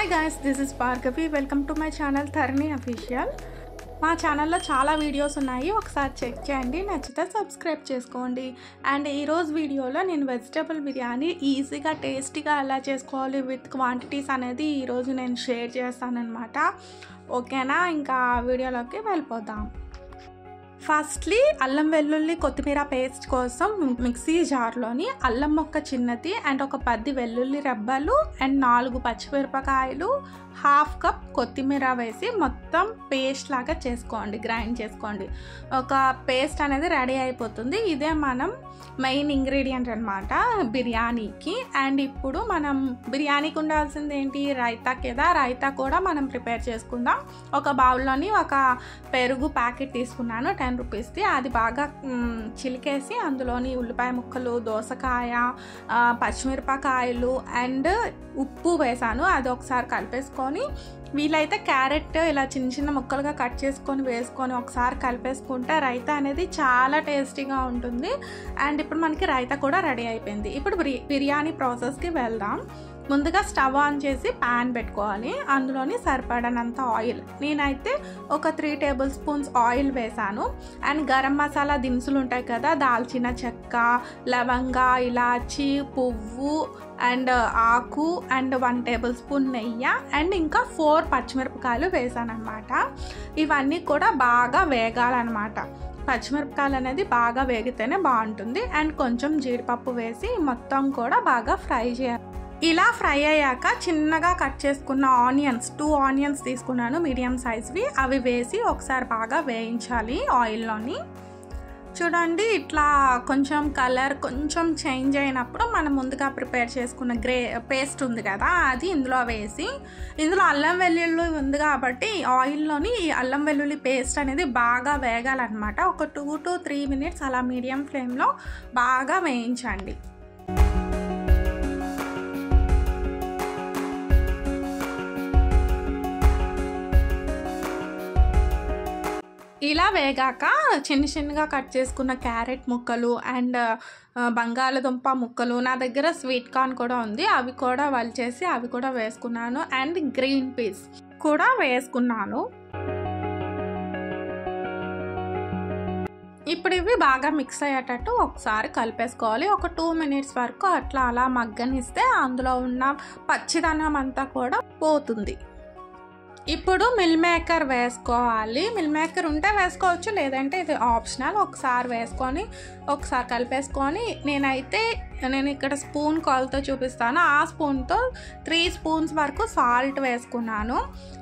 Hi guys, this is Bhargavi. Welcome to my channel Dharani official. మా ఛానల్లో చాలా videos ఉన్నాయి, ఒకసారి చెక్ చేయండి. నచ్చితే సబ్స్క్రైబ్ చేసుకోండి. అండ్ ఈరోజు వీడియోలో నేను వెజిటబుల్ బిర్యానీ ఈజీగా టేస్టీగా ఎలా చేసుకోవాలి విత్ క్వాంటిటీస్ అనేది ఈరోజు నేను షేర్ చేస్తానన్నమాట. ఓకేనా, ఇంకా వీడియోలోకి వెళ్ళిపోదాం. ఫస్ట్లీ అల్లం వెల్లుల్లి కొత్తిమీర పేస్ట్ కోసం మిక్సీ జార్లోని అల్లం మొక్క చిన్నది అండ్ ఒక 10 వెల్లుల్లి రెబ్బలు అండ్ 4 పచ్చిమిరపకాయలు, హాఫ్ కప్ కొత్తిమీర వేసి మొత్తం పేస్ట్ లాగా చేసుకోండి, గ్రైండ్ చేసుకోండి. ఒక పేస్ట్ అనేది రెడీ అయిపోతుంది. ఇదే మనం మెయిన్ ఇంగ్రీడియంట్ అనమాట బిర్యానీకి. అండ్ ఇప్పుడు మనం బిర్యానీకి ఉండాల్సింది ఏంటి, రైతా కదా. రైతా కూడా మనం ప్రిపేర్ చేసుకుందాం. ఒక బౌల్లోని ఒక పెరుగు ప్యాకెట్ తీసుకున్నాను 10 రూపీస్ది. అది బాగా చిలికేసి అందులోని ఉల్లిపాయ ముక్కలు, దోసకాయ, పచ్చిమిరపకాయలు అండ్ ఉప్పు వేసాను. అది ఒకసారి కలిపేసుకొని, వీలైతే క్యారెట్ ఇలా చిన్న చిన్న ముక్కలుగా కట్ చేసుకొని వేసుకొని ఒకసారి కలిపేసుకుంటే రైతా అనేది చాలా టేస్టీగా ఉంటుంది. అండ్ ఇప్పుడు మనకి రైతా కూడా రెడీ అయిపోయింది. ఇప్పుడు బిర్యానీ ప్రాసెస్కి వెళ్దాం. ముందుగా స్టవ్ ఆన్ చేసి ప్యాన్ పెట్టుకోవాలి. అందులోని సరిపడనంత ఆయిల్, నేనైతే ఒక 3 టేబుల్ స్పూన్స్ ఆయిల్ వేసాను. అండ్ గరం మసాలా దినుసులు ఉంటాయి కదా, దాల్చిన చెక్క, లవంగ, ఇలాచి, పువ్వు అండ్ ఆకు అండ్ 1 టేబుల్ స్పూన్ నెయ్యి అండ్ ఇంకా 4 పచ్చిమిరపకాయలు వేసాను అనమాట. ఇవన్నీ కూడా బాగా వేగాలన్నమాట. పచ్చిమిరపకాయలు అనేది బాగా వేగితేనే బాగుంటుంది. అండ్ కొంచెం జీడిపప్పు వేసి మొత్తం కూడా బాగా ఫ్రై చేయాలి. ఇలా ఫ్రై అయ్యాక చిన్నగా కట్ చేసుకున్న ఆనియన్స్, 2 ఆనియన్స్ తీసుకున్నాను మీడియం సైజ్వి. అవి వేసి ఒకసారి బాగా వేయించాలి ఆయిల్లోని. చూడండి, ఇట్లా కొంచెం కలర్ కొంచెం చేంజ్ అయినప్పుడు మనం ముందుగా ప్రిపేర్ చేసుకున్న పేస్ట్ ఉంది కదా, అది ఇందులో వేసి, ఇందులో అల్లం వెల్లుల్లి ఉంది కాబట్టి ఆయిల్లోని అల్లం వెల్లుల్లి పేస్ట్ అనేది బాగా వేగాలన్నమాట. ఒక 2 to 3 మినిట్స్ అలా మీడియం ఫ్లేమ్లో బాగా వేయించండి. ఇలా వేగాక చిన్న చిన్నగా కట్ చేసుకున్న క్యారెట్ ముక్కలు అండ్ బంగాళదుంప ముక్కలు, నా దగ్గర స్వీట్ కార్న్ కూడా ఉంది, అవి కూడా వలిచేసి అవి కూడా వేసుకున్నాను. అండ్ గ్రీన్ పీస్ కూడా వేసుకున్నాను. ఇప్పుడు ఇవి బాగా మిక్స్ అయ్యేటట్టు ఒకసారి కలిపేసుకోవాలి. ఒక 2 మినిట్స్ వరకు అట్లా అలా మగ్గనిస్తే అందులో ఉన్న పచ్చిదనం అంతా కూడా పోతుంది. ఇప్పుడు మిల్ మేకర్ వేసుకోవాలి. మిల్ మేకర్ ఉంటే వేసుకోవచ్చు, లేదంటే ఇది ఆప్షనల్. ఒకసారి వేసుకొని ఒకసారి కలిపేసుకొని, నేను ఇక్కడ స్పూన్ కాల్తో చూపిస్తాను. ఆ స్పూన్తో 3 స్పూన్స్ వరకు సాల్ట్ వేసుకున్నాను.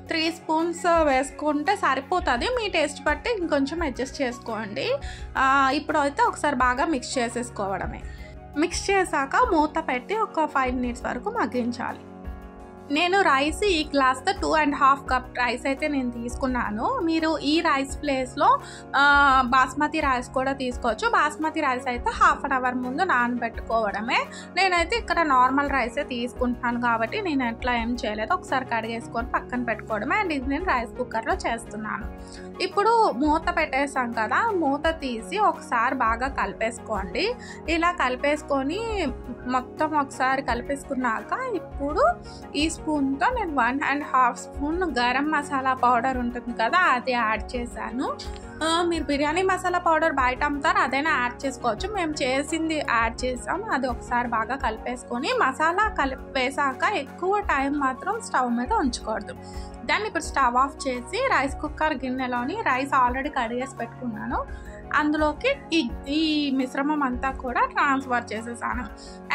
3 స్పూన్స్ వేసుకుంటే సరిపోతుంది. మీ టేస్ట్ బట్టి ఇంకొంచెం అడ్జస్ట్ చేసుకోండి. ఇప్పుడు అయితే ఒకసారి బాగా మిక్స్ చేసేసుకోవడమే. మిక్స్ చేశాక మూత పెట్టి ఒక 5 మినిట్స్ వరకు మగ్గించాలి. నేను రైస్ ఈ గ్లాస్తో 2.5 కప్ రైస్ అయితే నేను తీసుకున్నాను. మీరు ఈ రైస్ ప్లేస్లో బాస్మతి రైస్ కూడా తీసుకోవచ్చు. బాస్మతి రైస్ అయితే 1/2 అవర్ ముందు నానబెట్టుకోవడమే. నేనైతే ఇక్కడ నార్మల్ రైసే తీసుకుంటున్నాను కాబట్టి నేను ఎట్లా ఏం చేయలేదు. ఒకసారి కడిగేసుకొని పక్కన పెట్టుకోవడమే. అండ్ ఇది నేను రైస్ కుక్కర్లో చేస్తున్నాను. ఇప్పుడు మూత పెట్టేసాం కదా, మూత తీసి ఒకసారి బాగా కలిపేసుకోండి. ఇలా కలిపేసుకొని మొత్తం ఒకసారి కలిపేసుకున్నాక ఇప్పుడు ఈ స్పూన్తో నేను 1.5 స్పూన్ గరం మసాలా పౌడర్ ఉంటుంది కదా, అది యాడ్ చేశాను. మీరు బిర్యానీ మసాలా పౌడర్ బయట అమ్ముతారు, అదైనా యాడ్ చేసుకోవచ్చు. మేము చేసింది యాడ్ చేసాం. అది ఒకసారి బాగా కలిపేసుకొని మసాలా వేసాక ఎక్కువ టైం మాత్రం స్టవ్ మీద ఉంచకూడదు. దాన్ని ఇప్పుడు స్టవ్ ఆఫ్ చేసి రైస్ కుక్కర్ గిన్నెలోని రైస్ ఆల్రెడీ కడిగేసి పెట్టుకున్నాను, అందులోకి ఈ మిశ్రమం అంతా కూడా ట్రాన్స్ఫర్ చేసేసాను.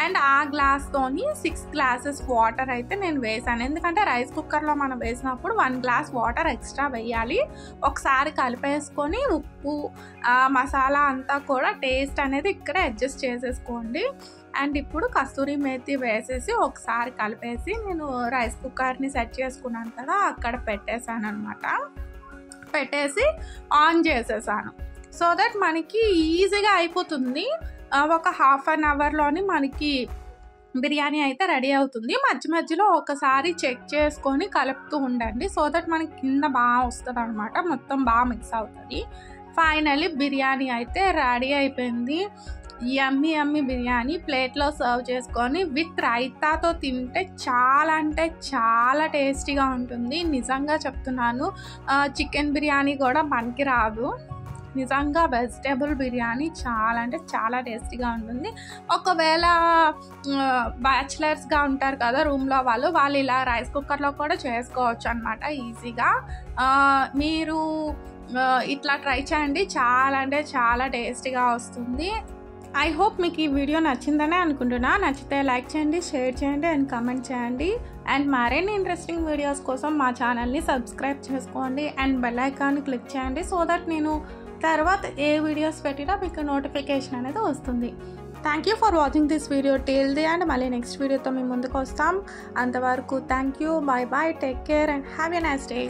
అండ్ ఆ గ్లాస్తోని 6 గ్లాసెస్ వాటర్ అయితే నేను వేసాను. ఎందుకంటే రైస్ కుక్కర్లో మనం వేసినప్పుడు 1 గ్లాస్ వాటర్ ఎక్స్ట్రా వేయాలి. ఒకసారి కలిపేసుకొని ఉప్పు, మసాలా అంతా కూడా టేస్ట్ అనేది ఇక్కడే అడ్జస్ట్ చేసేసుకోండి. అండ్ ఇప్పుడు కస్తూరి మేతి వేసేసి ఒకసారి కలిపేసి నేను రైస్ కుక్కర్ని సెట్ చేసుకున్నాను కదా, అక్కడ పెట్టేశాను అనమాట. పెట్టేసి ఆన్ చేసేసాను. సో దట్ మనకి ఈజీగా అయిపోతుంది. ఒక 1/2 అవర్లోని మనకి బిర్యానీ అయితే రెడీ అవుతుంది. మధ్య మధ్యలో ఒకసారి చెక్ చేసుకొని కలుపుతూ ఉండండి. సో దట్ మనకి కింద బాగా వస్తుంది అనమాట, మొత్తం బాగా మిక్స్ అవుతుంది. ఫైనల్లీ బిర్యానీ అయితే రెడీ అయిపోయింది. యమ్మీ యమ్మీ బిర్యానీ ప్లేట్లో సర్వ్ చేసుకొని విత్ రైతాతో తింటే చాలా అంటే చాలా టేస్టీగా ఉంటుంది. నిజంగా చెప్తున్నాను, చికెన్ బిర్యానీ కూడా మనకి రాదు. నిజంగా వెజిటేబుల్ బిర్యానీ చాలా అంటే చాలా టేస్టీగా ఉంటుంది. ఒకవేళ బ్యాచిలర్స్గా ఉంటారు కదా రూమ్లో వాళ్ళు ఇలా రైస్ కుక్కర్లో కూడా చేసుకోవచ్చు అనమాట ఈజీగా. మీరు ఇట్లా ట్రై చేయండి, చాలా అంటే చాలా టేస్టీగా వస్తుంది. ఐ హోప్ మీకు ఈ వీడియో నచ్చిందనే అనుకుంటున్నా. నచ్చితే లైక్ చేయండి, షేర్ చేయండి అండ్ కామెంట్ చేయండి. అండ్ మరిన్ని ఇంట్రెస్టింగ్ వీడియోస్ కోసం మా ఛానల్ని సబ్స్క్రైబ్ చేసుకోండి అండ్ బెల్ ఐకాన్ని క్లిక్ చేయండి. సో దట్ నేను తర్వాత ఏ వీడియోస్ పెట్టినా మీకు నోటిఫికేషన్ అనేది వస్తుంది. Thank you for watching this video till the and మళ్ళీ నెక్స్ట్ వీడియోతో మేము ముందుకు వస్తాం. అంతవరకు thank you, bye bye, take care and have a nice day.